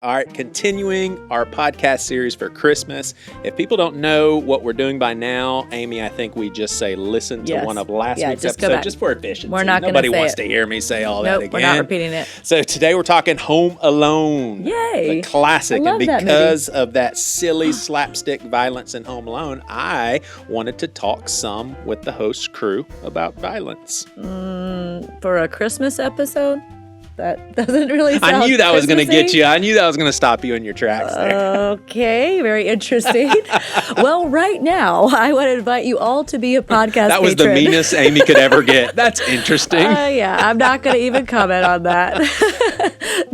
All right, continuing our podcast series for Christmas. If people don't know what we're doing by now, Amy, I think we just say listen to one of last week's episodes just for efficiency. We're not Nobody wants to hear me say all that again. We're not repeating it. So today we're talking Home Alone. Yay. The classic. I love and because that movie. of that silly slapstick violence in Home Alone, I wanted to talk some with the host crew about violence. For a Christmas episode? That doesn't really sound I knew that was going to Christmassy. get you. I knew that was going to stop you in your tracks there. Okay, very interesting. Well, right now, I want to invite you all to be a podcast That was patron. the meanest Amy could ever get. That's interesting. Yeah, I'm not going to even comment on that.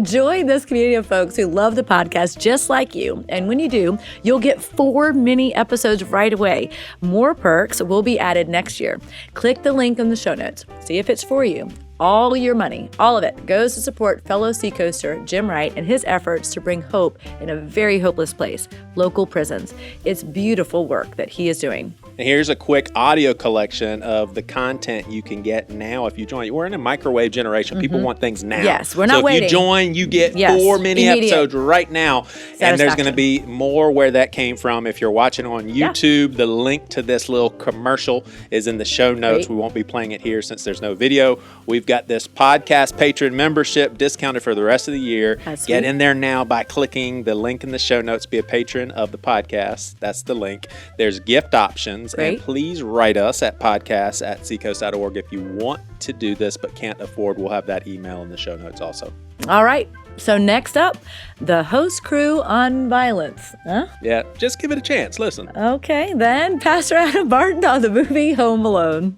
Join this community of folks who love the podcast just like you. And when you do, you'll get 4 mini episodes right away. More perks will be added next year. Click the link in the show notes. See if it's for you. All your money, all of it, goes to support fellow Seacoaster Jim Wright and his efforts to bring hope in a very hopeless place, local prisons. It's beautiful work that he is doing. And here's a quick audio collection of the content you can get now if you join. We're in a microwave generation. People want things now. Yes, we're not waiting. So if you join, you get 4 mini episodes right now. And there's going to be more where that came from. If you're watching on YouTube, the link to this little commercial is in the show notes. We won't be playing it here since there's no video. We've got this podcast patron membership discounted for the rest of the year. Get in there now by clicking the link in the show notes. Be a patron of the podcast. That's the link. There's gift options. And please write us at podcasts@seacoast.org if you want to do this but can't afford. We'll have that email in the show notes also. All right. So next up, the host crew on violence. Huh? Yeah, just give it a chance. Listen. Okay, then Pastor Adam Barton on the movie Home Alone.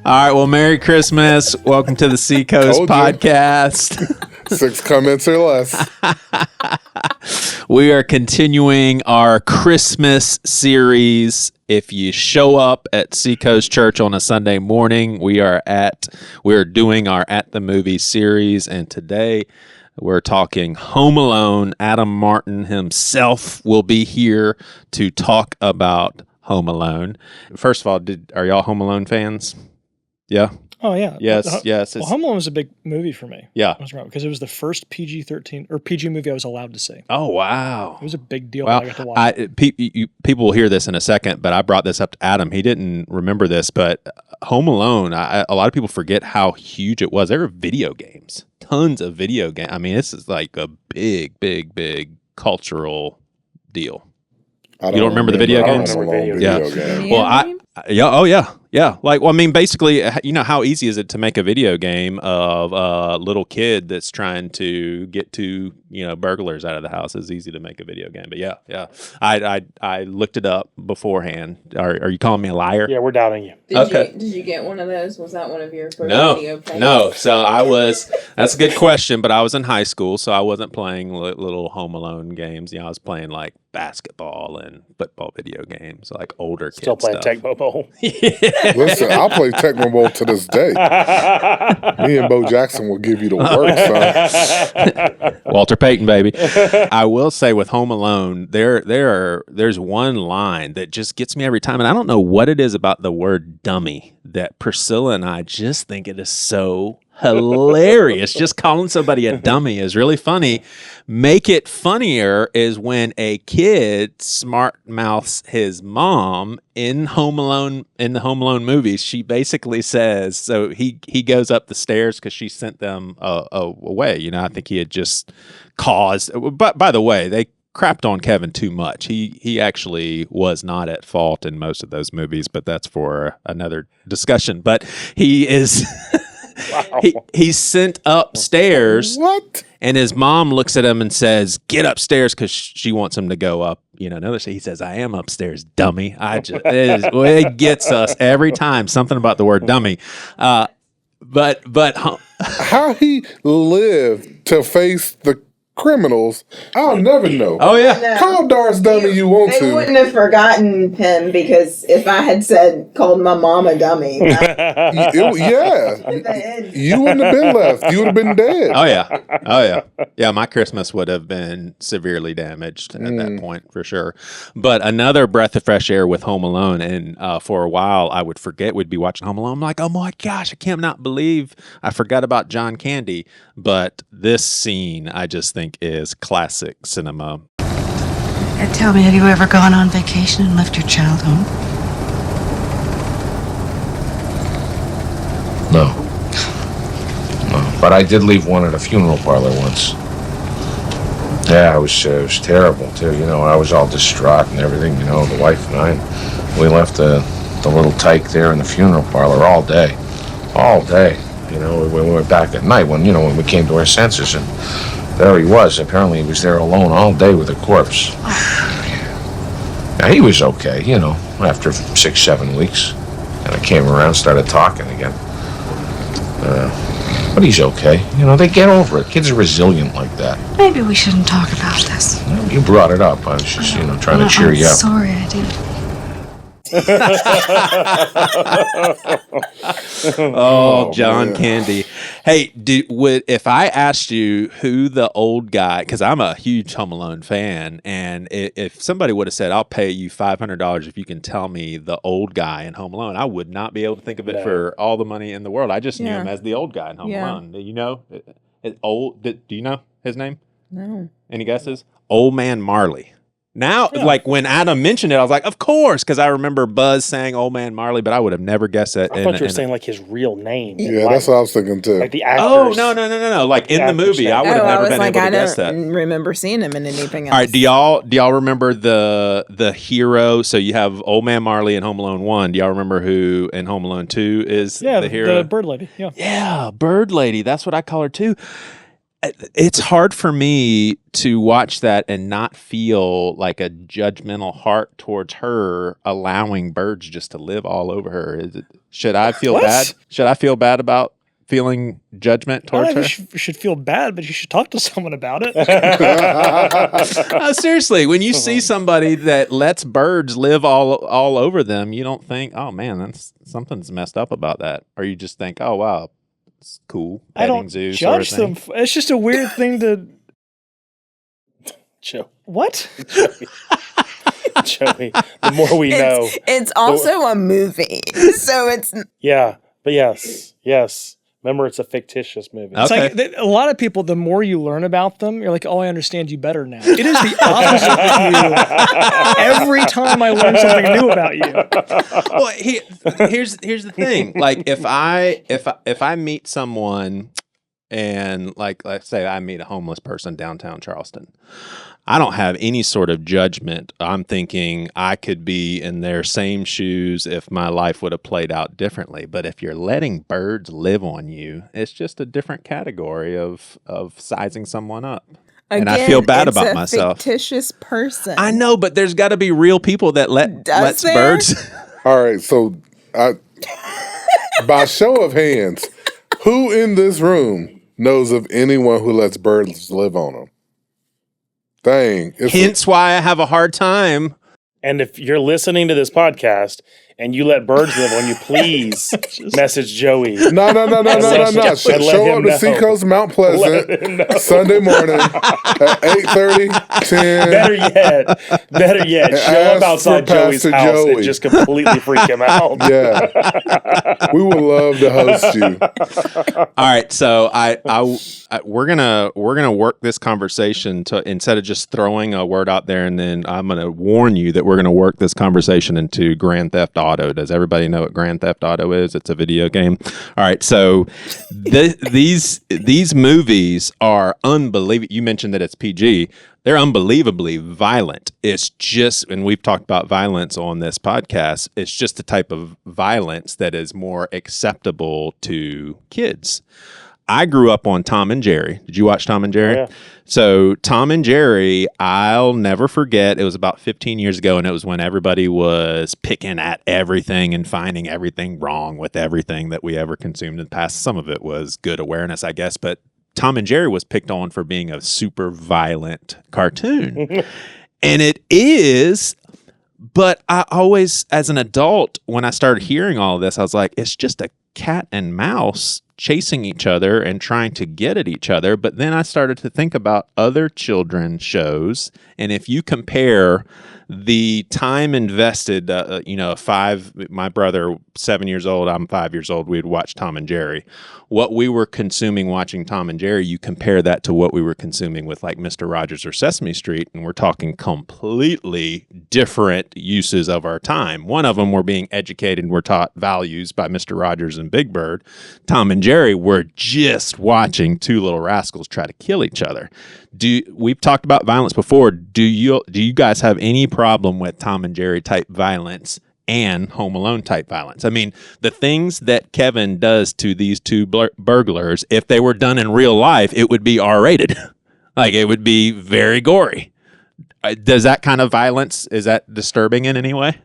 All right, well, Merry Christmas. Welcome to the Seacoast podcast. 6 comments or less. We are continuing our Christmas series. If you show up at Seacoast Church on a Sunday morning, we're doing our At the Movie series, and today we're talking Home Alone. Adam Martin himself will be here to talk about Home Alone. First of all, are y'all Home Alone fans? Yeah. Oh, yeah. Yes. Well, Home Alone was a big movie for me. Yeah. Because it was the first PG-13 or PG movie I was allowed to see. Oh, wow. It was a big deal Well, when I got to watch it. People will hear this in a second, but I brought this up to Adam. He didn't remember this, but Home Alone, a lot of people forget how huge it was. There were video games, tons of video games. I mean, this is like a big, big, big cultural deal. You don't remember the video games? Game. Well, yeah. Basically, you know, how easy is it to make a video game of a little kid that's trying to get to, burglars out of the house? It's easy to make a video game. But yeah. I looked it up beforehand. Are you calling me a liar? Yeah, we're doubting you. Did you get one of those? Was that one of your first video games? No. So that's a good question, but I was in high school, so I wasn't playing little Home Alone games. I was playing like basketball and football video games, like older kids. Still playing Tecmo Bowl. Listen, I play Tecmo Bowl to this day. Me and Bo Jackson will give you the work, son. Walter Payton, baby. I will say with Home Alone, there's one line that just gets me every time, and I don't know what it is about the word dummy that Priscilla and I just think it is so hilarious. Just calling somebody a dummy is really funny. Make it funnier is when a kid smart mouths his mom in Home Alone, in the Home Alone movies. She basically says, so he goes up the stairs because she sent them away. I think he had just caused, but by the way, they crapped on Kevin too much. He actually was not at fault in most of those movies, but that's for another discussion. But he is wow. He's sent upstairs. What? And his mom looks at him and says, "Get upstairs," because she wants him to go up. He says, "I am upstairs, dummy." It gets us every time. Something about the word dummy. But how he lived to face the criminals, I'll never know. Oh, yeah. No. Call Doris dummy you want They to. wouldn't have forgotten him because if I had called my mom a dummy, You wouldn't have been left. You would have been dead. Oh, yeah. Yeah, my Christmas would have been severely damaged at that point, for sure. But another breath of fresh air with Home Alone. And for a while, I would forget we'd be watching Home Alone. I'm like, oh, my gosh, I cannot believe I forgot about John Candy. But this scene, I just think, is classic cinema. Tell me, have you ever gone on vacation and left your child home? No. But I did leave one at a funeral parlor once. Yeah, it was terrible, too. I was all distraught and everything, the wife and I. We left the little tyke there in the funeral parlor all day. All day. We went back at night when we came to our senses, and there he was. Apparently he was there alone all day with a corpse. Now, he was okay, after 6-7 weeks. And I came around, started talking again. But he's okay. They get over it. Kids are resilient like that. Maybe we shouldn't talk about this. You brought it up. I was just, trying to cheer you up. Sorry, I did. John Candy. Hey, if I asked you who the old guy, because I'm a huge Home Alone fan, and if somebody would have said, I'll pay you $500 if you can tell me the old guy in Home Alone, I would not be able to think of it for all the money in the world. I just knew him as the old guy in Home Alone. Do you know his name? No. Any guesses? Old Man Marley. Now, like when Adam mentioned it, I was like, of course, because I remember Buzz saying Old Man Marley, but I would have never guessed it. I thought you were saying like his real name. Yeah, that's what I was thinking too. Like the actors. Oh, no. Like in the movie, I would have never been able to guess that. I don't remember seeing him in anything else. All right, do y'all remember the hero? So you have Old Man Marley in Home Alone 1. Do y'all remember who in Home Alone 2 is the hero? The bird lady. Yeah, bird lady. That's what I call her too. It's hard for me to watch that and not feel like a judgmental heart towards her allowing birds just to live all over her. Should I feel bad? Should I feel bad about feeling judgment towards her? You should feel bad, but you should talk to someone about it. No, seriously, when you see somebody that lets birds live all over them, you don't think, oh man, something's messed up about that. Or you just think, oh wow, it's cool. I don't zoo judge sort of them. It's just a weird thing to. What? Joey, the more we know. It's also a movie, so it's. Yeah, but yes. Remember, it's a fictitious movie. It's like a lot of people, the more you learn about them, you're like, oh, I understand you better now. It is the opposite with you. Every time I learn something new about you. Well, here's the thing. Like if I meet someone and like let's say I meet a homeless person downtown Charleston, I don't have any sort of judgment. I'm thinking I could be in their same shoes if my life would have played out differently. But if you're letting birds live on you, it's just a different category of sizing someone up. Again, and I feel bad about myself. Fictitious person. I know, but there's got to be real people that lets birds. All right, so by show of hands, who in this room knows of anyone who lets birds live on them? Dang. Hence why I have a hard time. And if you're listening to this podcast and you let birds live on you, please message Joey. No. Show up to Seacoast, Mount Pleasant, Sunday morning at 8:30, 10. Better yet, show up outside Joey's house and just completely freak him out. Yeah. We would love to host you. All right, so we're gonna work this conversation to, instead of just throwing a word out there, and then I'm gonna warn you that we're gonna work this conversation into Grand Theft Auto. Does everybody know what Grand Theft Auto is? It's a video game. All right, so these movies are unbelievable. You mentioned that it's PG. They're unbelievably violent. It's just, and we've talked about violence on this podcast, it's just the type of violence that is more acceptable to kids. I grew up on Tom and Jerry. Did you watch Tom and Jerry? Yeah. So Tom and Jerry, I'll never forget. It was about 15 years ago, and it was when everybody was picking at everything and finding everything wrong with everything that we ever consumed in the past. Some of it was good awareness, I guess, but Tom and Jerry was picked on for being a super violent cartoon. And it is, but I always, as an adult, when I started hearing all of this, I was like, it's just a cat and mouse chasing each other and trying to get at each other. But then I started to think about other children's shows. And if you compare the time invested, my brother, 7 years old, I'm 5 years old, we'd watch Tom and Jerry. What we were consuming watching Tom and Jerry, you compare that to what we were consuming with like Mr. Rogers or Sesame Street, and we're talking completely different uses of our time. One of them, we're being educated and we're taught values by Mr. Rogers and Big Bird. Tom and Jerry, we're just watching two little rascals try to kill each other. We've talked about violence before. Do you guys have any problem with Tom and Jerry type violence and Home Alone type violence? I mean, the things that Kevin does to these two burglars, if they were done in real life, it would be R-rated. Like, it would be very gory. Does that kind of violence, is that disturbing in any way?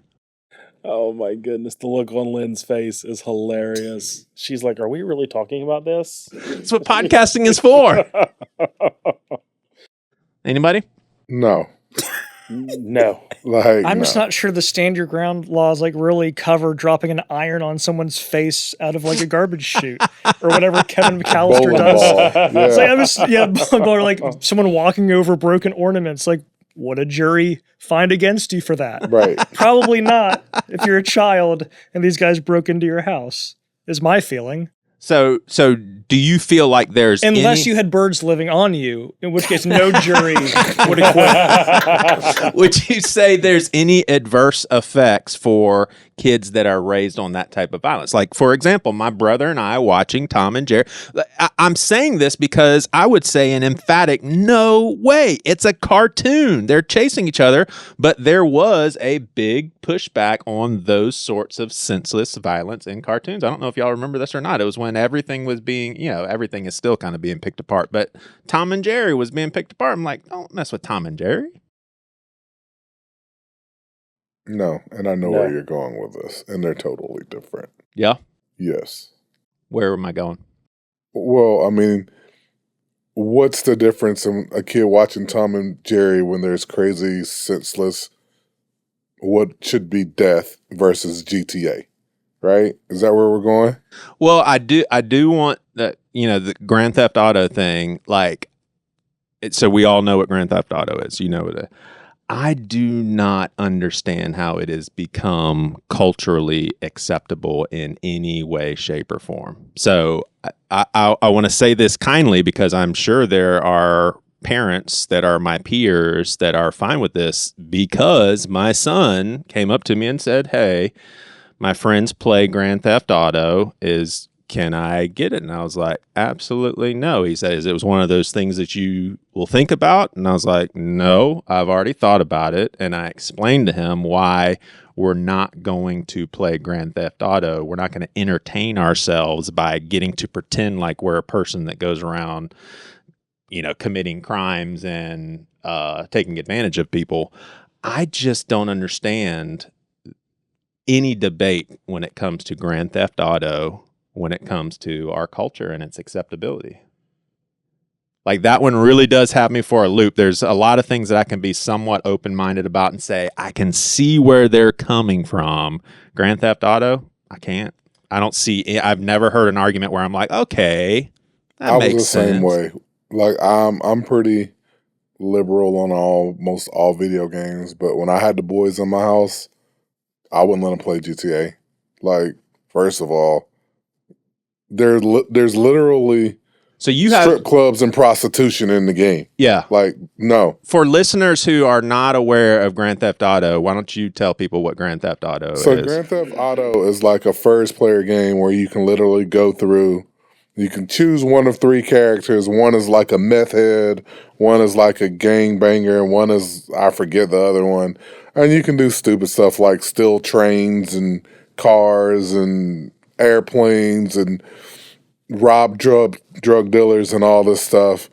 Oh my goodness, the look on Lynn's face is hilarious. She's like, are we really talking about this? That's what podcasting is for. Anybody? No. No. Like, I'm just not sure the stand your ground laws like really cover dropping an iron on someone's face out of like a garbage chute or whatever Kevin McCallister bowling does. ball. Yeah. It's like or like someone walking over broken ornaments. Like, would a jury find against you for that? Right. Probably not if you're a child and these guys broke into your house, is my feeling. So do you feel like there's Unless you had birds living on you, in which case no jury would acquit. Would you say there's any adverse effects for kids that are raised on that type of violence? Like, for example, my brother and I watching Tom and Jerry. I'm saying this because I would say an emphatic no way. It's a cartoon. They're chasing each other, but there was a big pushback on those sorts of senseless violence in cartoons. I don't know if y'all remember this or not. It was when everything was being, everything is still kind of being picked apart, but Tom and Jerry was being picked apart. I'm like, don't mess with Tom and Jerry. No, and I know where you're going with this, and they're totally different. Yeah? Yes. Where am I going? Well, I mean, what's the difference in a kid watching Tom and Jerry when there's crazy, senseless, what should be death versus GTA, right? Is that where we're going? Well, I do want that, the Grand Theft Auto thing, like, so we all know what Grand Theft Auto is, I do not understand how it has become culturally acceptable in any way, shape, or form. So I want to say this kindly because I'm sure there are parents that are my peers that are fine with this, because my son came up to me and said, hey, my friends play Grand Theft Auto. Can I get it? And I was like, absolutely no. He says, it was one of those things that you will think about. And I was like, no, I've already thought about it. And I explained to him why we're not going to play Grand Theft Auto. We're not going to entertain ourselves by getting to pretend like we're a person that goes around, committing crimes and taking advantage of people. I just don't understand any debate when it comes to Grand Theft Auto, when it comes to our culture and its acceptability. Like, that one really does have me for a loop. There's a lot of things that I can be somewhat open-minded about and say, I can see where they're coming from. Grand Theft Auto, I can't. I've never heard an argument where I'm like, okay, that makes sense. I was the same way. Like, I'm pretty liberal on most all video games, but when I had the boys in my house, I wouldn't let them play GTA. Like, first of all, there's literally strip clubs and prostitution in the game. Yeah. Like, no. For listeners who are not aware of Grand Theft Auto, why don't you tell people what Grand Theft Auto is? So Grand Theft Auto is like a first-player game where you can literally go through. You can choose one of three characters. One is like a meth head. One is like a gangbanger. One is, I forget the other one. And you can do stupid stuff like steal trains and cars and airplanes and rob drug dealers and all this stuff.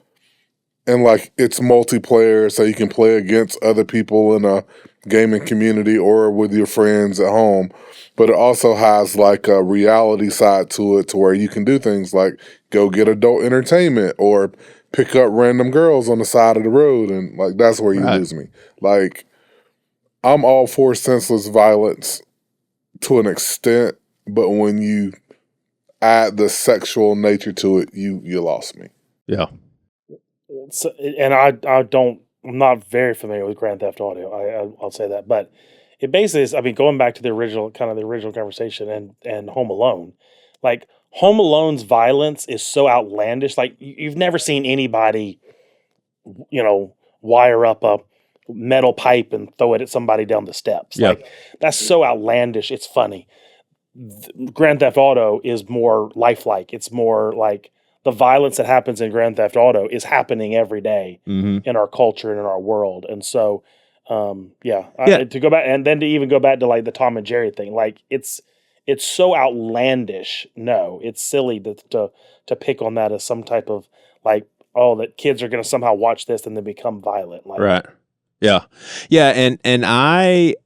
and like it's multiplayer, so you can play against other people in a gaming community or with your friends at home. But it also has like a reality side to it, to where you can do things like go get adult entertainment or pick up random girls on the side of the road, and like that's where you lose me. Like, I'm all for senseless violence to an extent, but when you add the sexual nature to it, you lost me. Yeah. So, and I'm not very familiar with Grand Theft Auto. I'll say that, but it basically is. I mean, going back to the original conversation and Home Alone, like Home Alone's violence is so outlandish. Like you've never seen anybody, wire up a metal pipe and throw it at somebody down the steps. Yeah. Like that's so outlandish. It's funny. Grand Theft Auto is more lifelike. It's more like the violence that happens in Grand Theft Auto is happening every day in our culture and in our world. And so, to go back and then to even go back to like the Tom and Jerry thing, like it's so outlandish. No, it's silly to pick on that as some type of like, oh, that kids are going to somehow watch this and then become violent. Like, right. Yeah. Yeah. And I,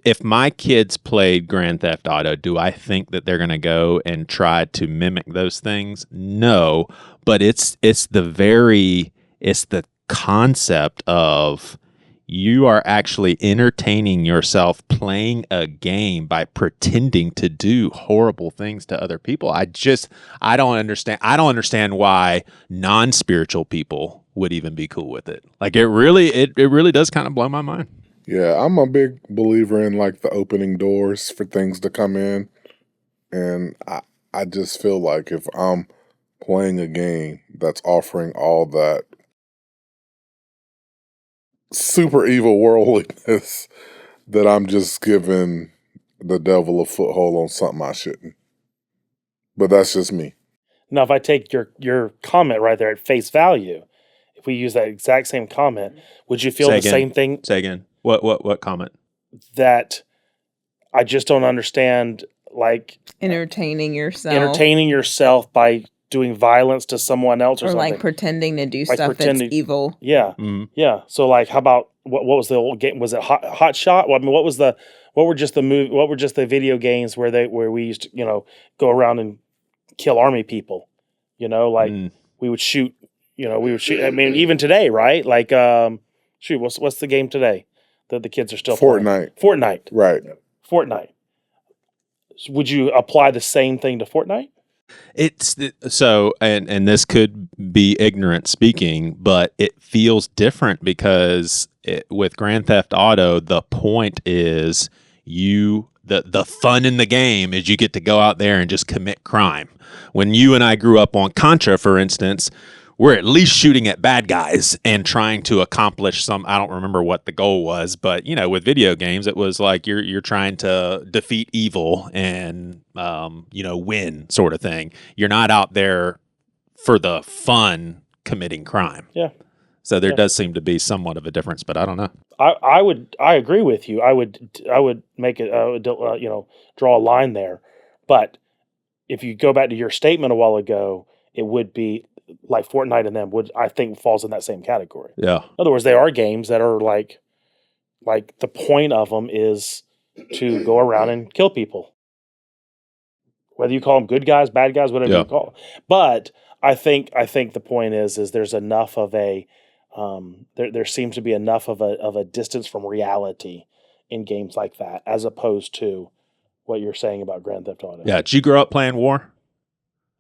if my kids played Grand Theft Auto, do I think that they're going to go and try to mimic those things? No, but it's the concept of you are actually entertaining yourself playing a game by pretending to do horrible things to other people. I don't understand. I don't understand why non-spiritual people would even be cool with it. Like it really does kind of blow my mind. Yeah, I'm a big believer in like the opening doors for things to come in. And I just feel like if I'm playing a game that's offering all that super evil worldliness, that I'm just giving the devil a foothold on something I shouldn't. But that's just me. Now, if I take your comment right there at face value, if we use that exact same comment, would you feel the same thing? Say again. What comment? That I just don't understand, like entertaining yourself by doing violence to someone else or something. Like pretending to do stuff that's evil. Yeah. Mm-hmm. Yeah. So like how about what was the old game? Was it Hot Shot? Well, I mean, what were just the video games where we used to, go around and kill army people, we would shoot, I mean, even today, right? Like, what's the game today that the kids are still Fortnite. playing? Fortnite. Right. Fortnite. Would you apply the same thing to Fortnite? It's so, and this could be ignorant speaking, but it feels different because with Grand Theft Auto, the point is the fun in the game is you get to go out there and just commit crime. When you and I grew up on Contra, for instance, we're at least shooting at bad guys and trying to accomplish I don't remember what the goal was, but with video games, it was like you're trying to defeat evil and win sort of thing. You're not out there for the fun committing crime. Yeah. So there does seem to be somewhat of a difference, but I don't know. I agree with you. I would make it draw a line there, but if you go back to your statement a while ago, it would be like Fortnite and them I think falls in that same category. Yeah. In other words, they are games that are like the point of them is to go around and kill people. Whether you call them good guys, bad guys, whatever you call them. But I think the point is there's enough of a there seems to be enough of a distance from reality in games like that, as opposed to what you're saying about Grand Theft Auto. Yeah. Did you grow up playing war?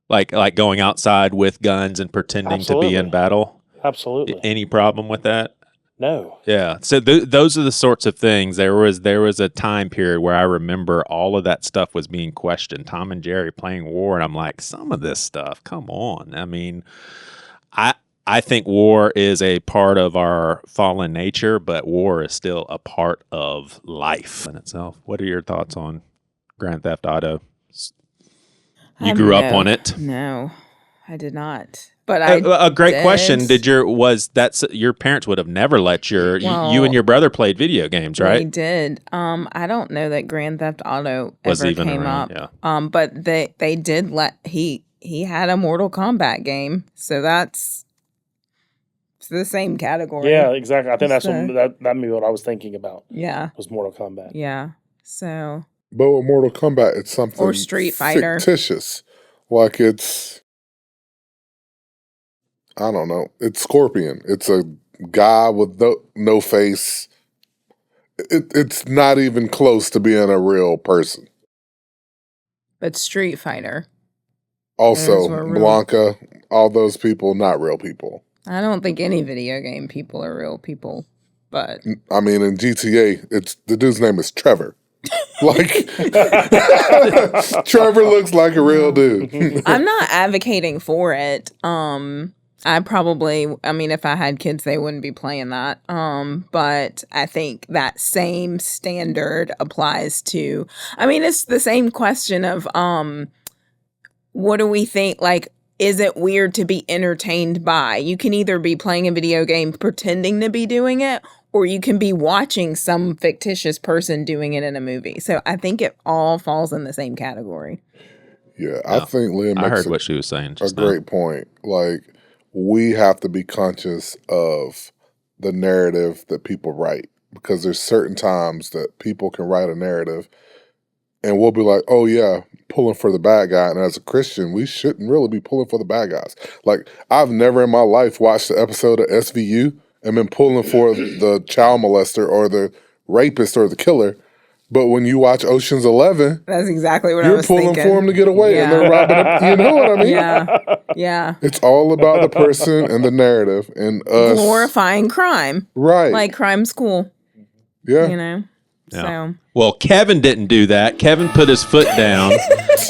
Like going outside with guns and pretending to be in battle? Absolutely. Any problem with that? No. Yeah. So those are the sorts of things. There was a time period where I remember all of that stuff was being questioned. Tom and Jerry playing war, and I'm like, some of this stuff, come on. I mean, I think war is a part of our fallen nature, but war is still a part of life in itself. What are your thoughts on Grand Theft Auto? You grew up on it? No, I did not. But a great question. Your parents would have never let you and your brother played video games, right? They did. I don't know that Grand Theft Auto ever came up. Yeah. But they did let he had a Mortal Kombat game, so that's It's the same category. Yeah, exactly. I think that's that movie what I was thinking about. Yeah. Was Mortal Kombat. Yeah. So. But with Mortal Kombat, it's something or Street Fighter. fictitious. Like it's, I don't know. It's Scorpion. It's a guy with no face. It's not even close to being a real person. But Street Fighter. Also, Blanca, all those people, not real people. I don't think any video game people are real people, but I mean, in GTA, it's the dude's name is Trevor. Like Trevor looks like a real dude. I'm not advocating for it. I mean, if I had kids, they wouldn't be playing that. But I think that same standard applies to, I mean, it's the same question of, what do we think? Like, is it weird to be entertained by? You can either be playing a video game pretending to be doing it, or you can be watching some fictitious person doing it in a movie. So I think it all falls in the same category. Yeah, I think Leah makes I heard what she was saying. A great point. Like, we have to be conscious of the narrative that people write, because there's certain times that people can write a narrative and we'll be like, oh yeah, pulling for the bad guy. And as a Christian, we shouldn't really be pulling for the bad guys. Like, I've never in my life watched the episode of SVU and been pulling for the child molester or the rapist or the killer. But when you watch Ocean's 11, that's exactly what I was thinking. You're pulling for them to get away, and they're robbing them. You know what I mean? Yeah. It's all about the person and the narrative and us glorifying crime, right? Like crime's cool. Yeah, you know. Yeah. So. Well, Kevin didn't do that. Kevin put his foot down,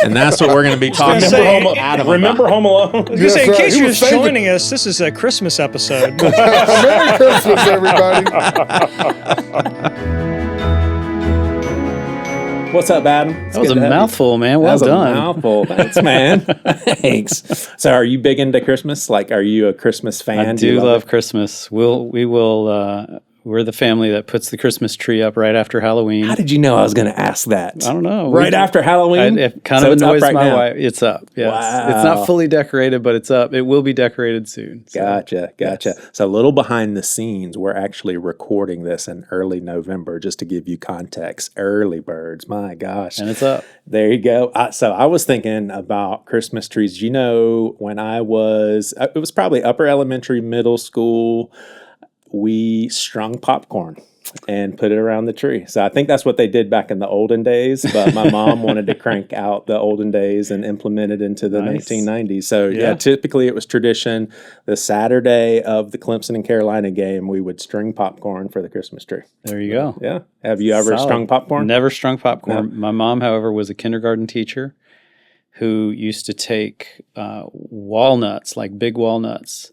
and that's what we're going to be talking about. Remember Home Alone? Yes, in case you're just joining us, this is a Christmas episode. Merry Christmas, everybody. What's up, Adam? That was a mouthful, man. Well done. A mouthful. Thanks, man. Thanks. So, are you big into Christmas? Like, are you a Christmas fan? I do love Christmas. We will. We're the family that puts the Christmas tree up right after Halloween. How did you know I was going to ask that? I don't know. Right after Halloween? It kind of annoys my wife. It's up. Yes. Wow. It's not fully decorated, but it's up. It will be decorated soon. So. Gotcha. Yes. So a little behind the scenes, we're actually recording this in early November, just to give you context. Early birds, my gosh. And it's up. There you go. So I was thinking about Christmas trees. You know, when it was probably upper elementary, middle school, we strung popcorn and put it around the tree. So I think that's what they did back in the olden days, but my mom wanted to crank out the olden days and implement it into the 1990s. So yeah, typically it was tradition. The Saturday of the Clemson and Carolina game, we would string popcorn for the Christmas tree. There you go. Yeah. Have you ever strung popcorn? Never strung popcorn. No. My mom, however, was a kindergarten teacher who used to take walnuts, like big walnuts,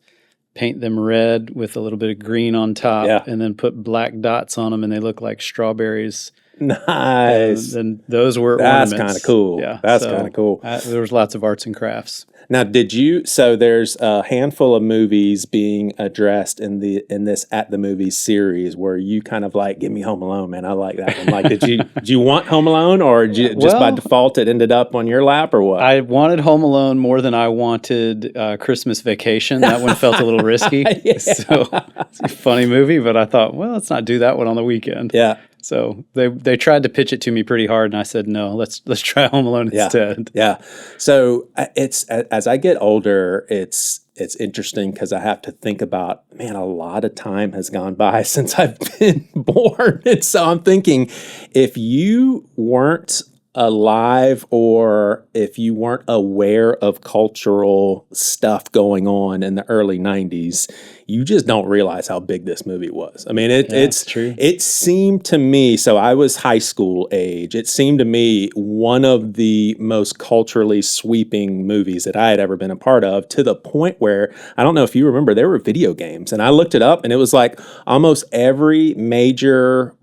paint them red with a little bit of green on top, and then put black dots on them, and they look like strawberries. Nice. And those were That's ornaments. Kind of cool. Yeah, that's kind of cool. There was lots of arts and crafts. Now, there's a handful of movies being addressed in this At the Movies series where you kind of like, give me Home Alone, man. I like that one. Like, did you want Home Alone, or just by default it ended up on your lap, or what? I wanted Home Alone more than I wanted Christmas Vacation. That one felt a little risky. So it's a funny movie, but I thought, well, let's not do that one on the weekend. Yeah. So they tried to pitch it to me pretty hard, and I said no. Let's try Home Alone instead. Yeah. So it's as I get older, it's interesting because I have to think about, man, a lot of time has gone by since I've been born, and so I'm thinking, if you weren't alive or if you weren't aware of cultural stuff going on in the early 90s, you just don't realize how big this movie was. I mean, it's true. It seemed to me, so I was high school age, it seemed to me one of the most culturally sweeping movies that I had ever been a part of, to the point where, I don't know if you remember, there were video games, and I looked it up, and it was like almost every major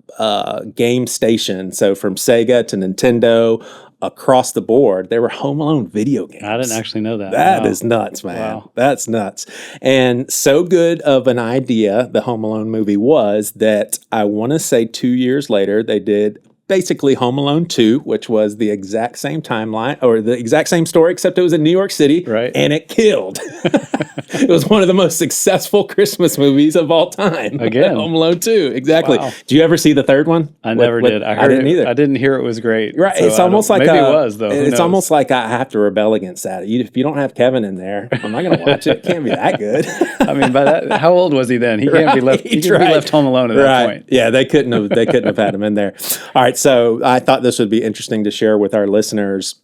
game station, so from Sega to Nintendo, across the board, there were Home Alone video games. I didn't actually know that. That is nuts, man. Wow. That's nuts. And so good of an idea the Home Alone movie was that I want to say 2 years later, they did basically Home Alone 2, which was the exact same timeline or the exact same story, except it was in New York City, Right. and it killed. It was one of the most successful Christmas movies of all time. Again. Home Alone 2, exactly. Wow. Did you ever see the third one? I never did. I heard didn't either. I didn't hear it was great. Right, so it's almost like maybe it was though. Who It's knows? almost like I have to rebel against that. If you don't have Kevin in there, I'm not going to watch it. It can't be that good. I mean, by that, how old was he then? He can't be left. He can't be left home alone at that point. Yeah, they couldn't have had him in there. All right, so I thought this would be interesting to share with our listeners.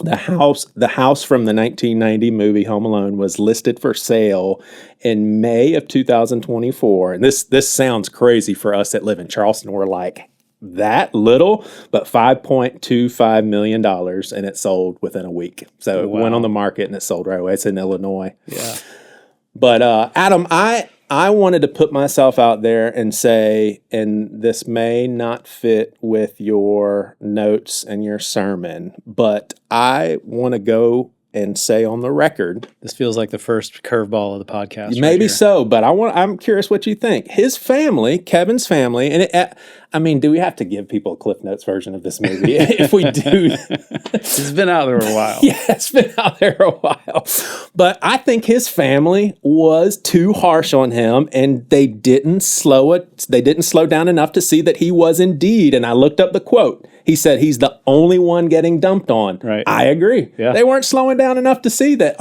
The house from the 1990 movie Home Alone was listed for sale in May of 2024. And this sounds crazy for us that live in Charleston. We're like, that little, but $5.25 million, and it sold within a week. So it went on the market and it sold right away. It's in Illinois. Yeah. But Adam, I wanted to put myself out there and say, and this may not fit with your notes and your sermon, but I want to go and say on the record. This feels like the first curveball of the podcast. Maybe so, but I'm curious what you think. His family, Kevin's family, and do we have to give people a Cliff Notes version of this movie? If we do. It's been out there a while. Yeah, it's been out there a while. But I think his family was too harsh on him, and they didn't slow down enough to see that he was indeed, and I looked up the quote. He said he's the only one getting dumped on. Right. I agree. Yeah. They weren't slowing down enough to see that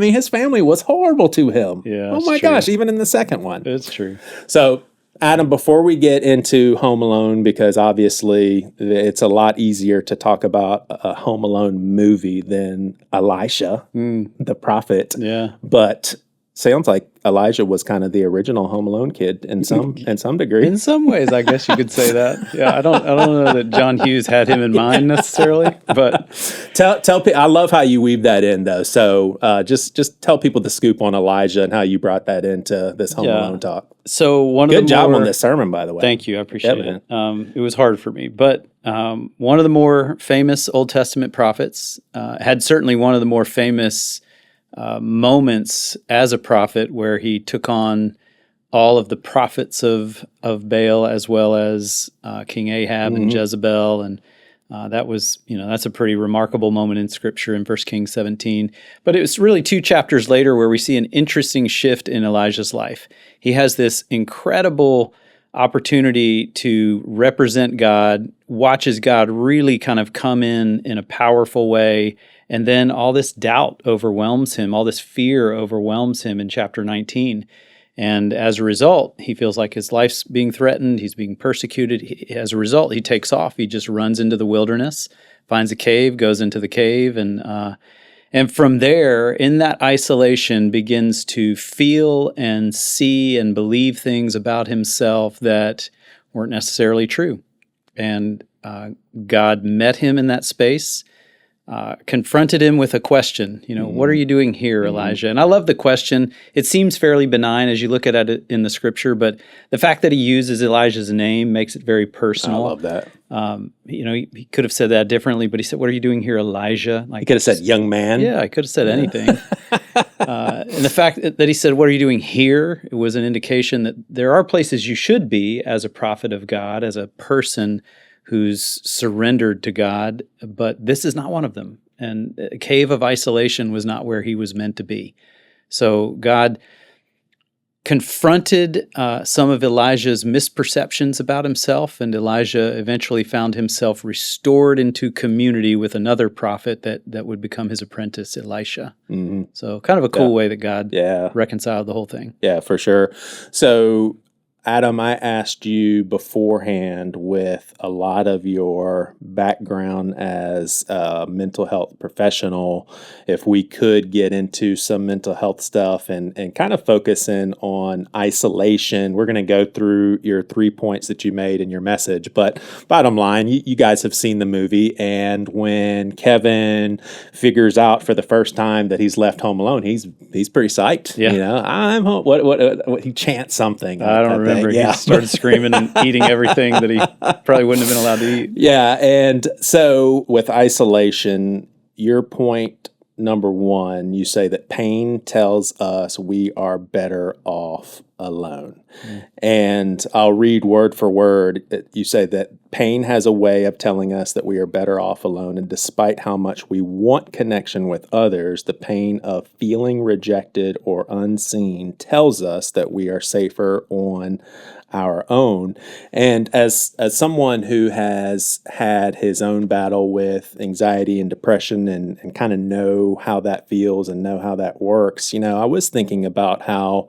his family was horrible to him. Yeah. Oh my gosh, even in the second one. It's true. So, Adam, before we get into Home Alone, because obviously it's a lot easier to talk about a Home Alone movie than Elisha, the prophet. Yeah. But sounds like Elijah was kind of the original Home Alone kid in some degree. In some ways, I guess you could say that. Yeah, I don't know that John Hughes had him in mind necessarily, but tell I love how you weave that in though. So just tell people the scoop on Elijah and how you brought that into this Home Alone talk. So good job on this sermon, by the way. Thank you, I appreciate it. It was hard for me, but one of the more famous Old Testament prophets had certainly one of the more famous moments as a prophet where he took on all of the prophets of Baal as well as King Ahab and Jezebel, and that was, that's a pretty remarkable moment in Scripture in 1 Kings 17. But it was really 2 chapters later where we see an interesting shift in Elijah's life. He has this incredible opportunity to represent God, watches God really kind of come in a powerful way, and then all this doubt overwhelms him, all this fear overwhelms him in chapter 19. And as a result, he feels like his life's being threatened, he's being persecuted. As a result, he takes off. He just runs into the wilderness, finds a cave, goes into the cave, and from there, in that isolation, begins to feel and see and believe things about himself that weren't necessarily true. And God met him in that space, confronted him with a question, what are you doing here, Elijah? And I love the question. It seems fairly benign as you look at it in the Scripture, but the fact that he uses Elijah's name makes it very personal. I love that. He could have said that differently, but he said, what are you doing here, Elijah? He could have said young man. Yeah, I could have said anything. And the fact that he said, what are you doing here? It was an indication that there are places you should be as a prophet of God, as a person who's surrendered to God, but this is not one of them. And a cave of isolation was not where he was meant to be. So God confronted some of Elijah's misperceptions about himself, and Elijah eventually found himself restored into community with another prophet that would become his apprentice, Elisha. Mm-hmm. So kind of a cool way that God reconciled the whole thing. Yeah, for sure. So Adam, I asked you beforehand with a lot of your background as a mental health professional, if we could get into some mental health stuff and kind of focus in on isolation. We're going to go through your 3 points that you made in your message, but bottom line, you guys have seen the movie, and when Kevin figures out for the first time that he's left home alone, he's pretty psyched. Yeah. I'm home. What he chants something. I don't remember. He started screaming and eating everything that he probably wouldn't have been allowed to eat. Yeah, and so with isolation, your point number one, you say that pain tells us we are better off alone. And I'll read word for word. You say that pain has a way of telling us that we are better off alone. And despite how much we want connection with others, the pain of feeling rejected or unseen tells us that we are safer on our own. And as someone who has had his own battle with anxiety and depression and kind of know how that feels and know how that works, I was thinking about how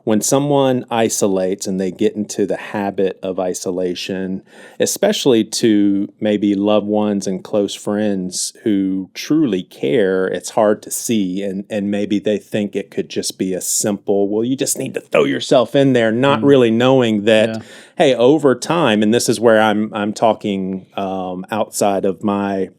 when someone isolates and they get into the habit of isolation, especially to maybe loved ones and close friends who truly care, it's hard to see. And maybe they think it could just be a simple, well, you just need to throw yourself in there, not really knowing that, hey, over time, and this is where I'm talking outside of my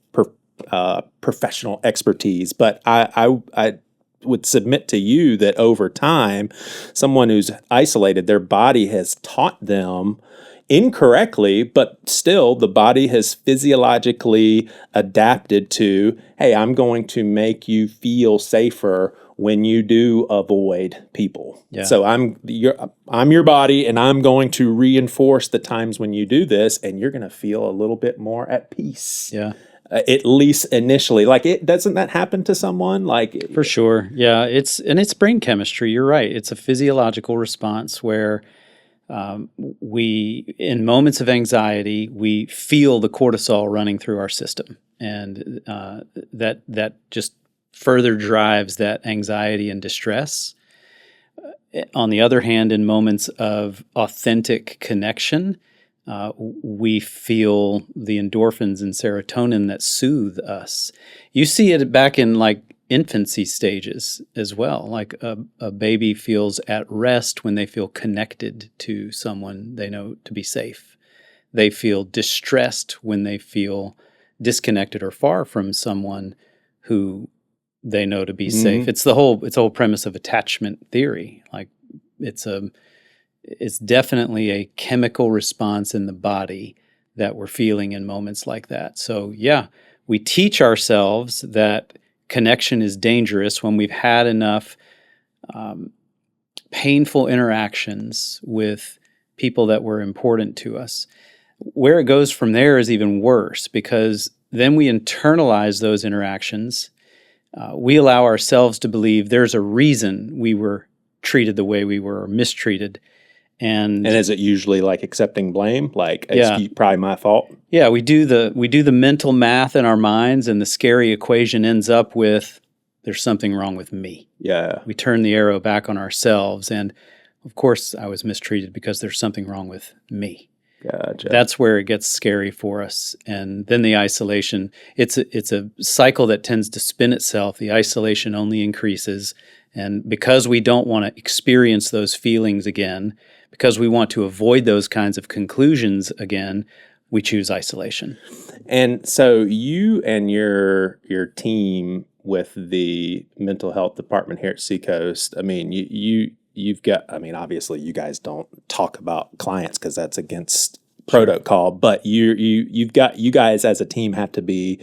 professional expertise, but I would submit to you that over time, someone who's isolated, their body has taught them incorrectly, but still the body has physiologically adapted to, hey, I'm going to make you feel safer when you do avoid people. Yeah. So I'm your body, and I'm going to reinforce the times when you do this, and you're going to feel a little bit more at peace. Yeah. At least initially. Doesn't that happen to someone? For sure. Yeah. It's brain chemistry. You're right. It's a physiological response where we, in moments of anxiety, we feel the cortisol running through our system. And that just further drives that anxiety and distress. On the other hand, in moments of authentic connection, we feel the endorphins and serotonin that soothe us. You see it back in infancy stages as well. Like a baby feels at rest when they feel connected to someone they know to be safe. They feel distressed when they feel disconnected or far from someone who they know to be safe. It's the whole premise of attachment theory. It's definitely a chemical response in the body that we're feeling in moments like that. So yeah, we teach ourselves that connection is dangerous when we've had enough painful interactions with people that were important to us. Where it goes from there is even worse, because then we internalize those interactions. We allow ourselves to believe there's a reason we were treated the way we were, or mistreated. And is it usually accepting blame? It's probably my fault? Yeah, we do the mental math in our minds, and the scary equation ends up with, there's something wrong with me. Yeah. We turn the arrow back on ourselves, and of course I was mistreated because there's something wrong with me. Gotcha. That's where it gets scary for us. And then the isolation, it's a cycle that tends to spin itself. The isolation only increases. And because we don't want to experience those feelings again, because we want to avoid those kinds of conclusions again, we choose isolation. And so you and your team with the mental health department here at Seacoast, I mean, you've got, I mean, obviously you guys don't talk about clients because that's against protocol, but you guys as a team have to be,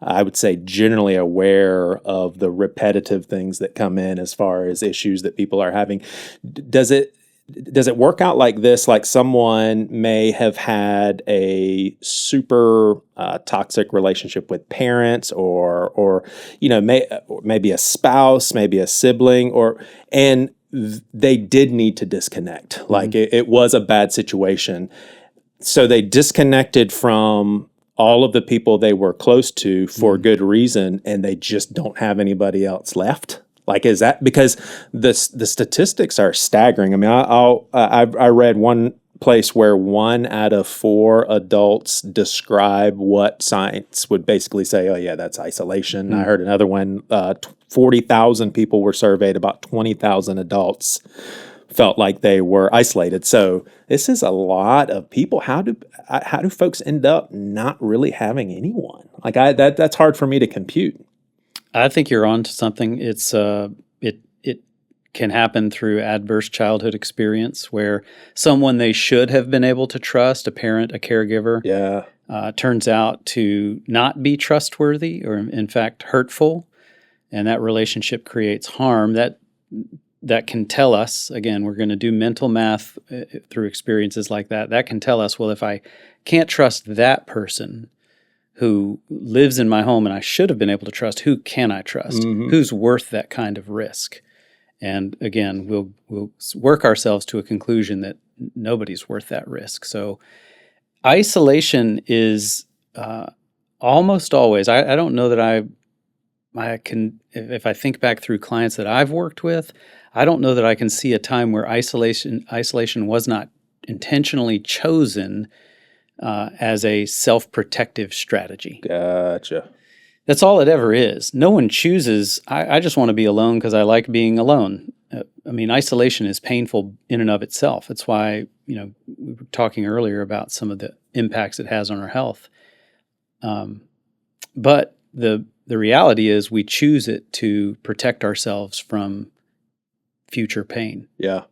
I would say, generally aware of the repetitive things that come in as far as issues that people are having. Does it work out like this? Like someone may have had a super toxic relationship with parents, or maybe a spouse, maybe a sibling, and they did need to disconnect. Like it was a bad situation, so they disconnected from all of the people they were close to for good reason, and they just don't have anybody else left. Like, is that because the statistics are staggering? I mean, I read one place where 1 out of 4 adults describe what science would basically say, oh yeah, that's isolation. I heard another one, 40,000 people were surveyed, about 20,000 adults felt like they were isolated. So this is a lot of people. How do folks end up not really having anyone? Like that's hard for me to compute. I think you're on to something. It's it can happen through adverse childhood experience where someone they should have been able to trust, a parent, a caregiver, turns out to not be trustworthy or in fact hurtful, and that relationship creates harm. That that can tell us, again, we're going to do mental math through experiences like that. That can tell us, well, if I can't trust that person who lives in my home and I should have been able to trust, who can I trust? Who's worth that kind of risk? And again, we'll work ourselves to a conclusion that nobody's worth that risk. So isolation is almost always, I don't know that I can, if I think back through clients that I've worked with, I don't know that I can see a time where isolation was not intentionally chosen as a self-protective strategy. Gotcha. That's all it ever is. No one chooses, I just want to be alone because I like being alone. I mean, isolation is painful in and of itself. That's why, we were talking earlier about some of the impacts it has on our health. But the reality is we choose it to protect ourselves from future pain. Yeah.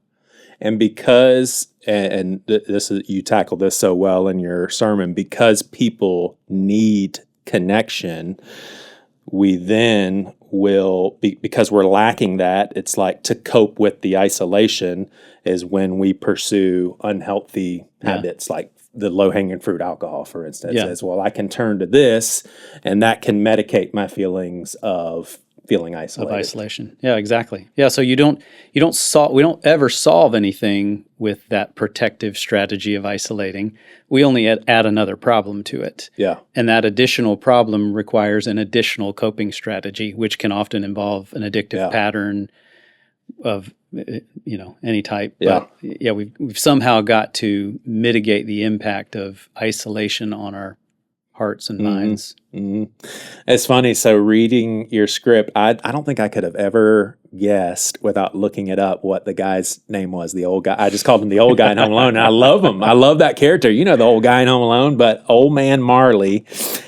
And because, and this is, you tackle this so well in your sermon, because people need connection, we then will, because we're lacking that, it's like to cope with the isolation is when we pursue unhealthy habits, like the low-hanging fruit alcohol, for instance. As well, I can turn to this, and that can medicate my feelings of feeling isolated. Of isolation. Yeah, exactly. Yeah, so we don't ever solve anything with that protective strategy of isolating. We only add another problem to it. Yeah. And that additional problem requires an additional coping strategy, which can often involve an addictive pattern of any type. Yeah. But yeah, we've somehow got to mitigate the impact of isolation on our hearts and minds. It's funny. So reading your script, I don't think I could have ever guessed without looking it up what the guy's name was. The old guy. I just called him the old guy in Home Alone. And I love him. I love that character. The old guy in Home Alone, but old man Marley.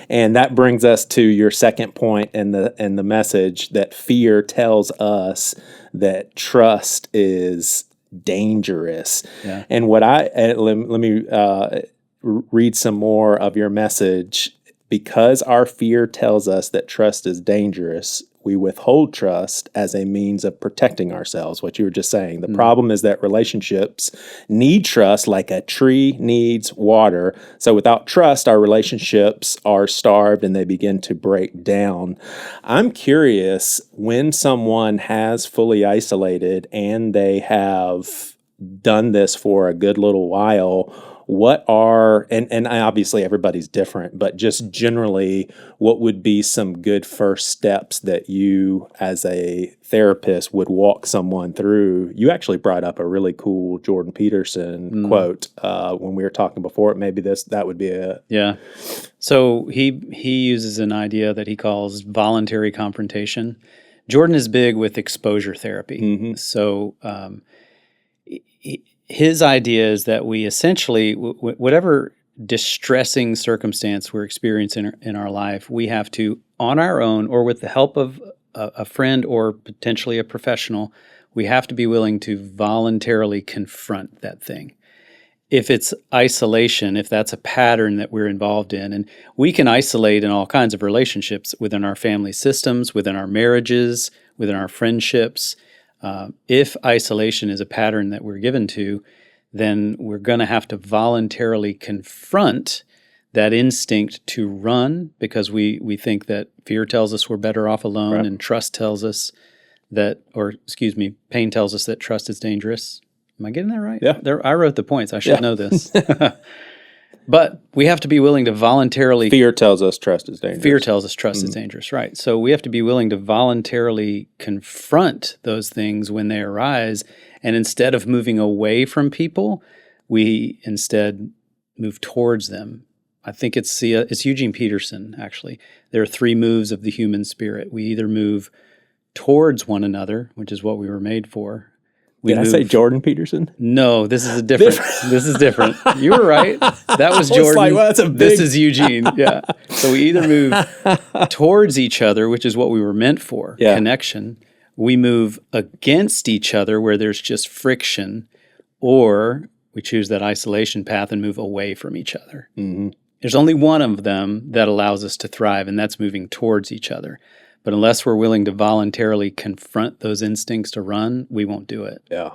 And that brings us to your second point in the message, that fear tells us that trust is dangerous. Yeah. And what let me read some more of your message. Because our fear tells us that trust is dangerous, we withhold trust as a means of protecting ourselves, what you were just saying. The problem is that relationships need trust like a tree needs water. So without trust, our relationships are starved and they begin to break down. I'm curious, when someone has fully isolated and they have done this for a good little while, what are, and obviously everybody's different, but just generally, what would be some good first steps that you as a therapist would walk someone through? You actually brought up a really cool Jordan Peterson quote when we were talking before. Maybe that would be a... Yeah. So he uses an idea that he calls voluntary confrontation. Jordan is big with exposure therapy. So his idea is that we essentially, whatever distressing circumstance we're experiencing in our life, we have to, on our own or with the help of a friend or potentially a professional, we have to be willing to voluntarily confront that thing. If it's isolation, if that's a pattern that we're involved in, and we can isolate in all kinds of relationships within our family systems, within our marriages, within our friendships. If isolation is a pattern that we're given to, then we're going to have to voluntarily confront that instinct to run, because we think that fear tells us we're better off alone, and trust tells us pain tells us that trust is dangerous. Am I getting that right? Yeah. I wrote the points. I should know this. But we have to be willing to voluntarily... Fear tells us trust is dangerous. Fear tells us trust is dangerous, right. So we have to be willing to voluntarily confront those things when they arise. And instead of moving away from people, we instead move towards them. I think it's Eugene Peterson, actually. There are 3 moves of the human spirit. We either move towards one another, which is what we were made for. Did I say Jordan Peterson? No, this is different. This is different. You were right. That was Jordan. Like, well, This is Eugene. Yeah. So we either move towards each other, which is what we were meant for, connection. We move against each other where there's just friction, or we choose that isolation path and move away from each other. There's only one of them that allows us to thrive, and that's moving towards each other. But unless we're willing to voluntarily confront those instincts to run, we won't do it. Yeah.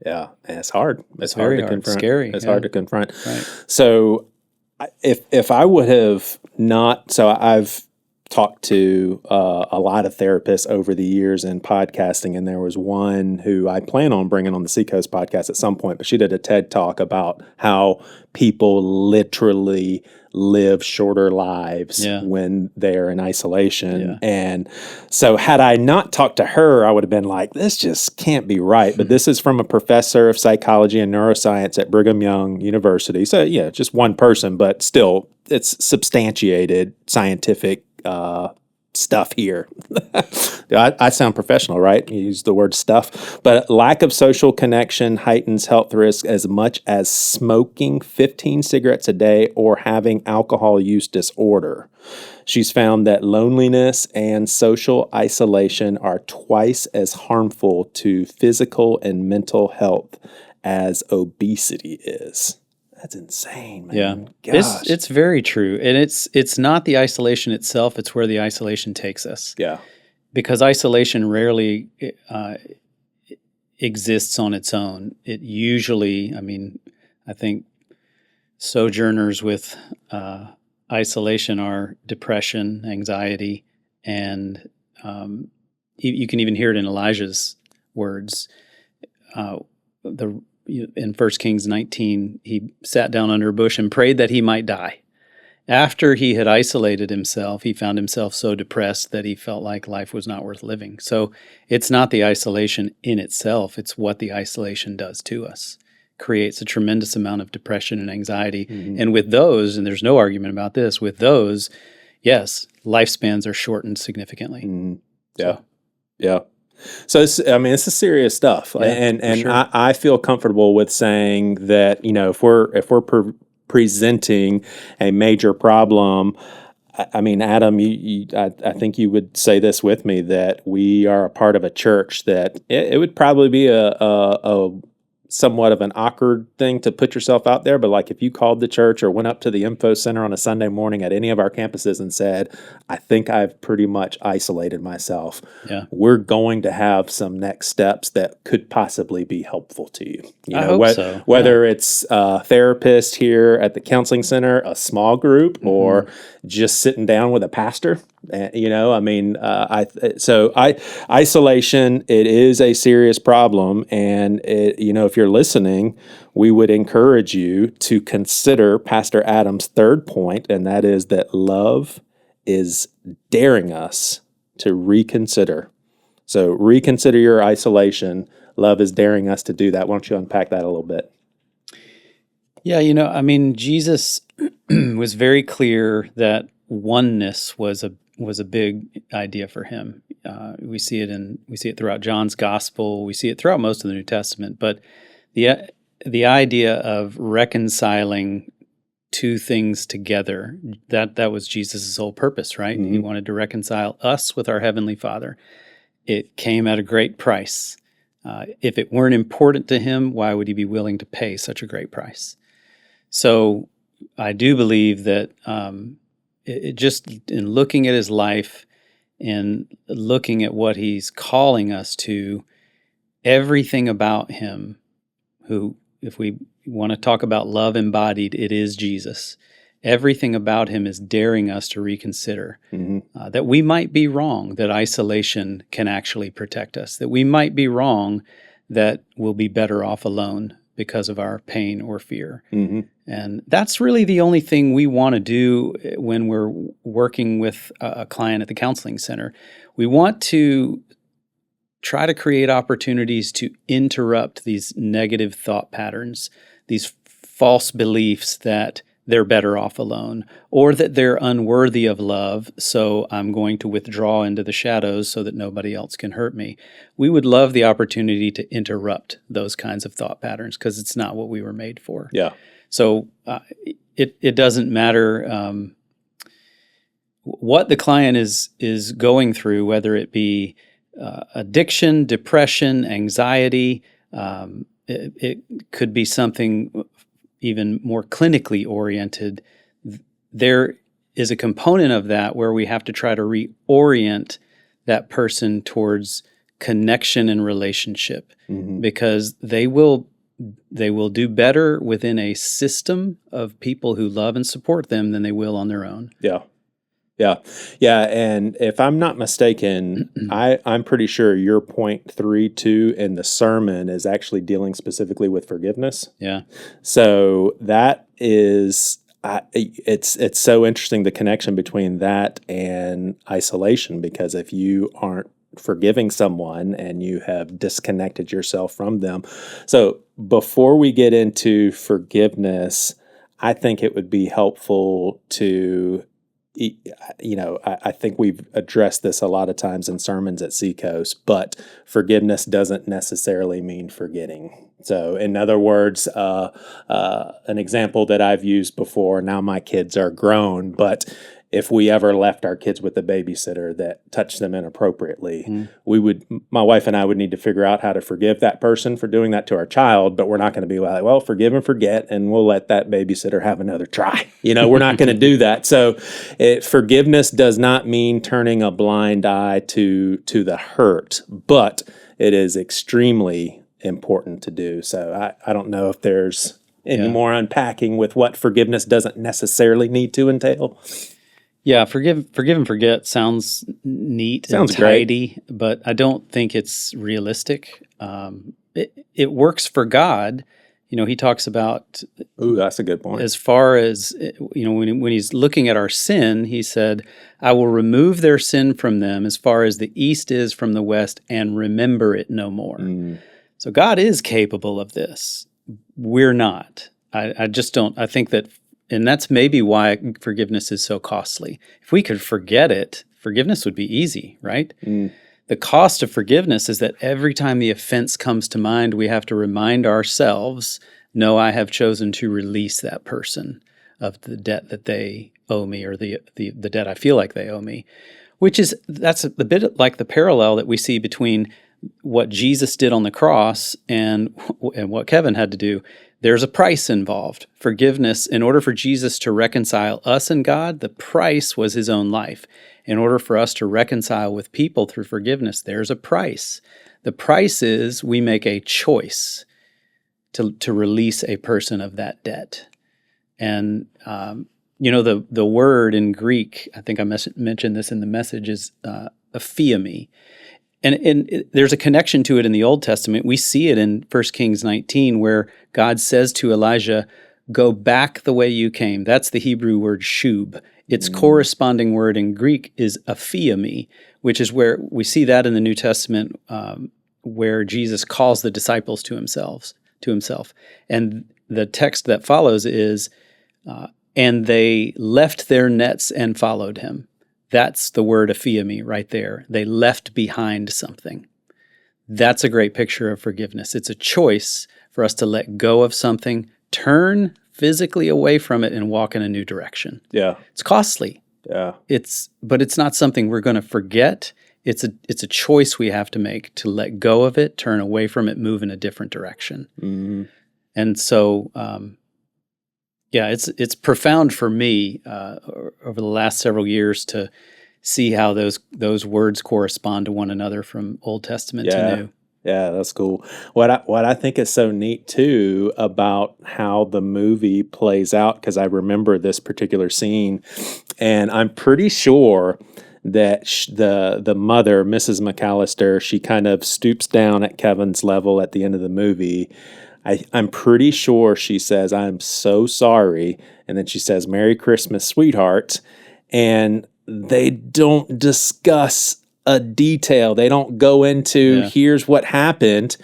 Yeah. And it's hard. It's very hard to hard. confront. Scary. It's Yeah. hard to confront. Right. So if I would have not, so I've talked to a lot of therapists over the years in podcasting, and there was one who I plan on bringing on the Seacoast podcast at some point, but she did a TED talk about how people literally live shorter lives when they're in isolation. Yeah. And so had I not talked to her, I would have been like, this just can't be right. But this is from a professor of psychology and neuroscience at Brigham Young University. So yeah, just one person, but still it's substantiated scientific stuff here. I sound professional, right? You use the word stuff. But lack of social connection heightens health risk as much as smoking 15 cigarettes a day or having alcohol use disorder. She's found that loneliness and social isolation are twice as harmful to physical and mental health as obesity is. That's insane, man. Yeah, Gosh. it's very true, and it's not the isolation itself; it's where the isolation takes us. Yeah, because isolation rarely exists on its own. It usually, I think sojourners with isolation are depression, anxiety, and you can even hear it in Elijah's words. In 1 Kings 19, he sat down under a bush and prayed that he might die. After he had isolated himself, he found himself so depressed that he felt like life was not worth living. So it's not the isolation in itself, it's what the isolation does to us. Creates a tremendous amount of depression and anxiety. Mm-hmm. And with those, and there's no argument about this, with those, yes, lifespans are shortened significantly. Mm-hmm. Yeah. Yeah. So it's a serious stuff, and sure. I feel comfortable with saying that if we're presenting a major problem, Adam, I think you would say this with me, that we are a part of a church that it would probably be a somewhat of an awkward thing to put yourself out there, but like if you called the church or went up to the info center on a Sunday morning at any of our campuses and said, I think I've pretty much isolated myself, we're going to have some next steps that could possibly be helpful to you. I hope so. Whether it's a therapist here at the counseling center, a small group, mm-hmm. or just sitting down with a pastor. Isolation, it is a serious problem, and if you're listening, we would encourage you to consider Pastor Adam's third point, and that is that love is daring us to reconsider. So reconsider your isolation. Love is daring us to do that. Why don't you unpack that a little bit? Yeah, Jesus was very clear that oneness was a big idea for him. We see it throughout John's gospel. We see it throughout most of the New Testament. But the idea of reconciling two things together, that was Jesus' whole purpose, right? Mm-hmm. He wanted to reconcile us with our Heavenly Father. It came at a great price. If it weren't important to him, why would he be willing to pay such a great price? So I do believe that it just in looking at his life and looking at what he's calling us to, everything about him, who, if we want to talk about love embodied, it is Jesus. Everything about him is daring us to reconsider that we might be wrong, that isolation can actually protect us, that we might be wrong, that we'll be better off alone because of our pain or fear. Mm-hmm. And that's really the only thing we want to do when we're working with a client at the counseling center. We want to try to create opportunities to interrupt these negative thought patterns, these false beliefs that they're better off alone, or that they're unworthy of love, so I'm going to withdraw into the shadows so that nobody else can hurt me. We would love the opportunity to interrupt those kinds of thought patterns because it's not what we were made for. Yeah. So it doesn't matter what the client is going through, whether it be addiction, depression, anxiety. It could be something even more clinically oriented. There is a component of that where we have to try to reorient that person towards connection and relationship, because they will do better within a system of people who love and support them than they will on their own. Yeah. Yeah. And if I'm not mistaken, I'm pretty sure your point 3.2 in the sermon is actually dealing specifically with forgiveness. Yeah. So that is, it's so interesting, the connection between that and isolation, because if you aren't forgiving someone and you have disconnected yourself from them. So before we get into forgiveness, I think it would be helpful to, I think we've addressed this a lot of times in sermons at Seacoast, but forgiveness doesn't necessarily mean forgetting. So in other words, an example that I've used before, now my kids are grown, but if we ever left our kids with a babysitter that touched them inappropriately, my wife and I would need to figure out how to forgive that person for doing that to our child, but we're not going to be like, well, forgive and forget, and we'll let that babysitter have another try. We're not going to do that. So forgiveness does not mean turning a blind eye to the hurt, but it is extremely important to do. So I don't know if there's any more unpacking with what forgiveness doesn't necessarily need to entail. Yeah, forgive and forget sounds neat Sounds and tidy, but I don't think it's realistic. It works for God. He talks about. Ooh, that's a good point. As far as when he's looking at our sin, he said, "I will remove their sin from them as far as the east is from the west, and remember it no more." So God is capable of this. We're not. I just don't. I think that. And that's maybe why forgiveness is so costly. If we could forget it, forgiveness would be easy, right? The cost of forgiveness is that every time the offense comes to mind, we have to remind ourselves, no, I have chosen to release that person of the debt that they owe me, or the debt I feel like they owe me, that's a bit like the parallel that we see between what Jesus did on the cross and what Kevin had to do. There's a price involved. Forgiveness, in order for Jesus to reconcile us and God, the price was his own life. In order for us to reconcile with people through forgiveness, there's a price. The price is we make a choice to release a person of that debt. And, the word in Greek, I think I mentioned this in the message, is aphiemi. And there's a connection to it in the Old Testament. We see it in 1 Kings 19, where God says to Elijah, go back the way you came. That's the Hebrew word shub. Its corresponding word in Greek is aphiemi, which is where we see that in the New Testament, where Jesus calls the disciples to himself. And the text that follows is, and they left their nets and followed him. That's the word aphiemi right there. They left behind something. That's a great picture of forgiveness. It's a choice for us to let go of something, turn physically away from it, and walk in a new direction. Yeah. It's costly. Yeah. But it's not something we're going to forget. It's a choice we have to make to let go of it, turn away from it, move in a different direction. And so it's profound for me over the last several years to see how those words correspond to one another from Old Testament to New. Yeah, that's cool. What I think is so neat too about how the movie plays out, because I remember this particular scene, and I'm pretty sure that the mother, Mrs. McCallister, she kind of stoops down at Kevin's level at the end of the movie. I'm pretty sure she says, "I'm so sorry," and then she says, "Merry Christmas, sweetheart," and they don't discuss a detail. They don't go into, here's what happened.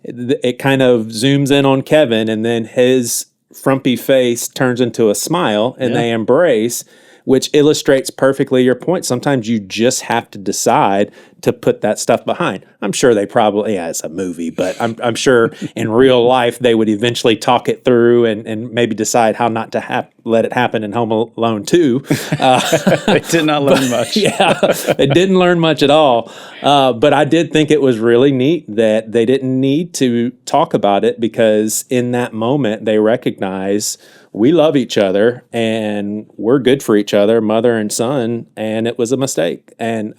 It kind of zooms in on Kevin, and then his frumpy face turns into a smile, and they embrace, which illustrates perfectly your point. Sometimes you just have to decide to put that stuff behind. I'm sure they probably, it's a movie, but I'm sure in real life they would eventually talk it through and maybe decide how not to let it happen in Home Alone 2. They did not learn much. They didn't learn much at all. But I did think it was really neat that they didn't need to talk about it, because in that moment they recognize we love each other and we're good for each other, mother and son, and it was a mistake. And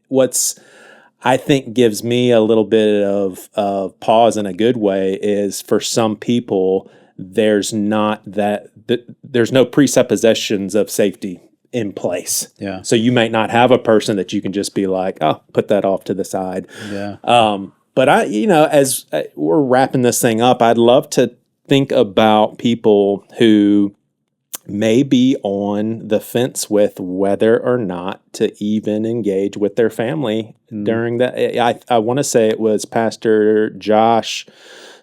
what's I think gives me a little bit of pause in a good way is for some people there's no presuppositions of safety in place. Yeah. So you might not have a person that you can just be like, oh, put that off to the side. Yeah. But as we're wrapping this thing up, I'd love to think about people who may be on the fence with whether or not to even engage with their family during that. I want to say it was Pastor Josh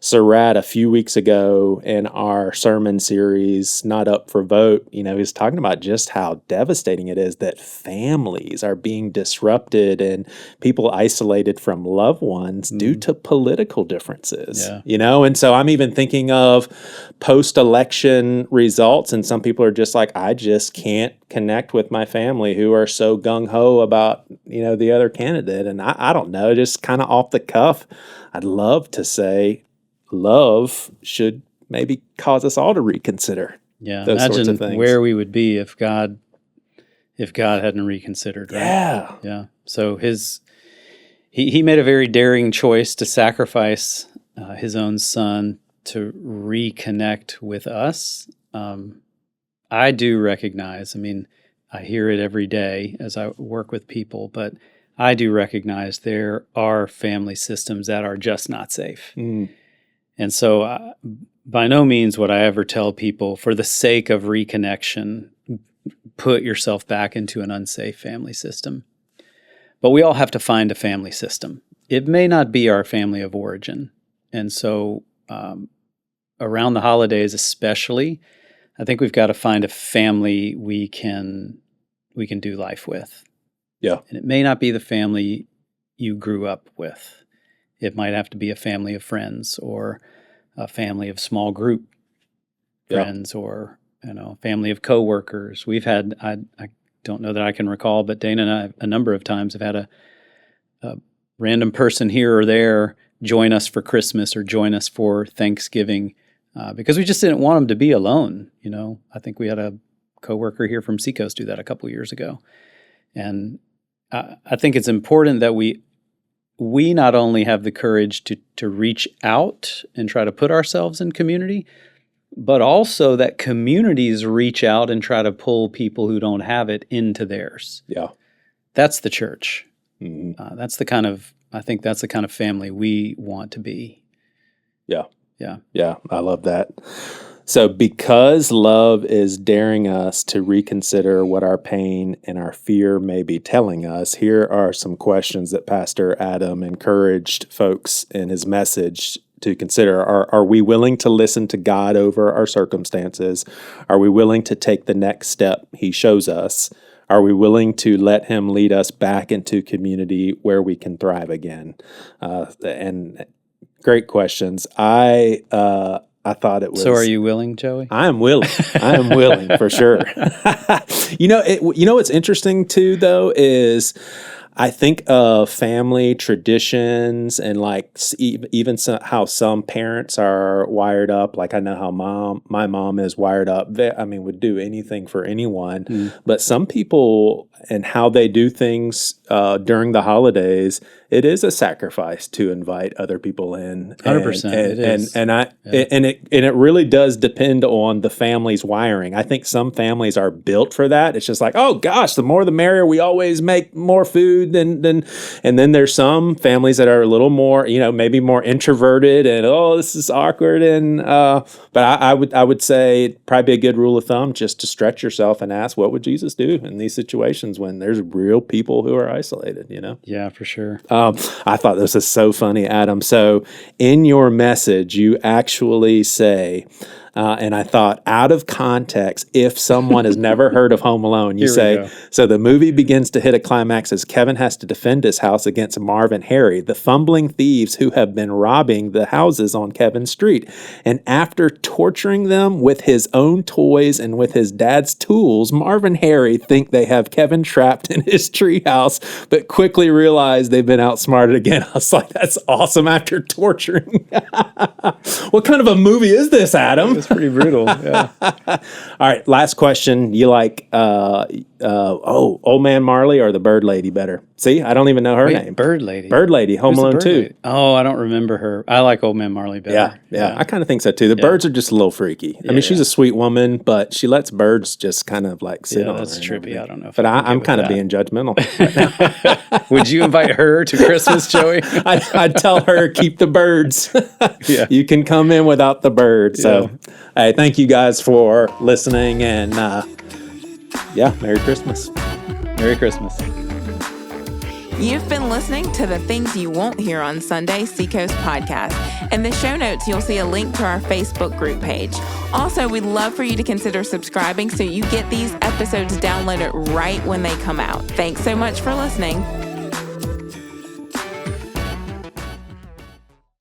Surratt a few weeks ago in our sermon series, Not Up for Vote. He was talking about just how devastating it is that families are being disrupted and people isolated from loved ones due to political differences. And so I'm even thinking of post-election results, and some people are just like, I just can't connect with my family who are so gung-ho about the other candidate. And I don't know, just kind of off the cuff, I'd love to say love should maybe cause us all to reconsider. Yeah, those sorts of imagine things. where we would be if God hadn't reconsidered. Right? Yeah, yeah. So he made a very daring choice to sacrifice his own son to reconnect with us. I do recognize. I mean, I hear it every day as I work with people, but I do recognize there are family systems that are just not safe. And so by no means would I ever tell people, for the sake of reconnection, put yourself back into an unsafe family system. But we all have to find a family system. It may not be our family of origin. And so around the holidays especially, I think we've got to find a family we can do life with. Yeah. And it may not be the family you grew up with. It might have to be a family of friends or a family of small group friends or, a family of coworkers. We've had, I don't know that I can recall, but Dana and I a number of times have had a random person here or there join us for Christmas or join us for Thanksgiving because we just didn't want them to be alone. I think we had a coworker here from Seacoast do that a couple years ago. And I think it's important that we not only have the courage to reach out and try to put ourselves in community, but also that communities reach out and try to pull people who don't have it into theirs. Yeah. That's the church. That's the kind of family we want to be. Yeah. Yeah. Yeah. I love that. So because love is daring us to reconsider what our pain and our fear may be telling us, here are some questions that Pastor Adam encouraged folks in his message to consider. Are we willing to listen to God over our circumstances? Are we willing to take the next step he shows us? Are we willing to let him lead us back into community where we can thrive again? And great questions. I thought it was. So are you willing, Joey? I am willing. I am willing for sure. What's interesting too, though, is I think of family traditions and even how some parents are wired up. Like I know how my mom is wired up. Would do anything for anyone. But some people and how they do things during the holidays, it is a sacrifice to invite other people in. 100%. It is. And it really does depend on the family's wiring. I think some families are built for that. It's just like, oh gosh, the more the merrier. We always make more food than and then there's some families that are a little more, maybe more introverted and this is awkward but I would say it'd probably be a good rule of thumb just to stretch yourself and ask, what would Jesus do in these situations when there's real people who are isolated, Yeah, for sure. I thought this was so funny, Adam. So in your message, you actually say, and I thought, out of context, if someone has never heard of Home Alone, you say, so the movie begins to hit a climax as Kevin has to defend his house against Marv and Harry, the fumbling thieves who have been robbing the houses on Kevin's street. And after torturing them with his own toys and with his dad's tools, Marv and Harry think they have Kevin trapped in his treehouse, but quickly realize they've been outsmarted again. I was like, that's awesome after torturing. What kind of a movie is this, Adam? That's pretty brutal. Yeah. All right, last question. You like Old Man Marley or the Bird Lady better? See, I don't even know her name. Bird Lady. Bird Lady, Home Who's the Alone Bird 2. Lady? Oh, I don't remember her. I like Old Man Marley better. Yeah. I kind of think so too. The birds are just a little freaky. I mean, she's a sweet woman, but she lets birds just kind of like sit on that's her. trippy. I don't know. But I'm kind of being judgmental right now. Would you invite her to Christmas, Joey? I'd tell her, keep the birds. You can come in without the birds. So, hey, thank you guys for listening. And Merry Christmas. Merry Christmas. You've been listening to the Things You Won't Hear on Sunday Seacoast podcast. In the show notes, you'll see a link to our Facebook group page. Also, we'd love for you to consider subscribing so you get these episodes downloaded right when they come out. Thanks so much for listening.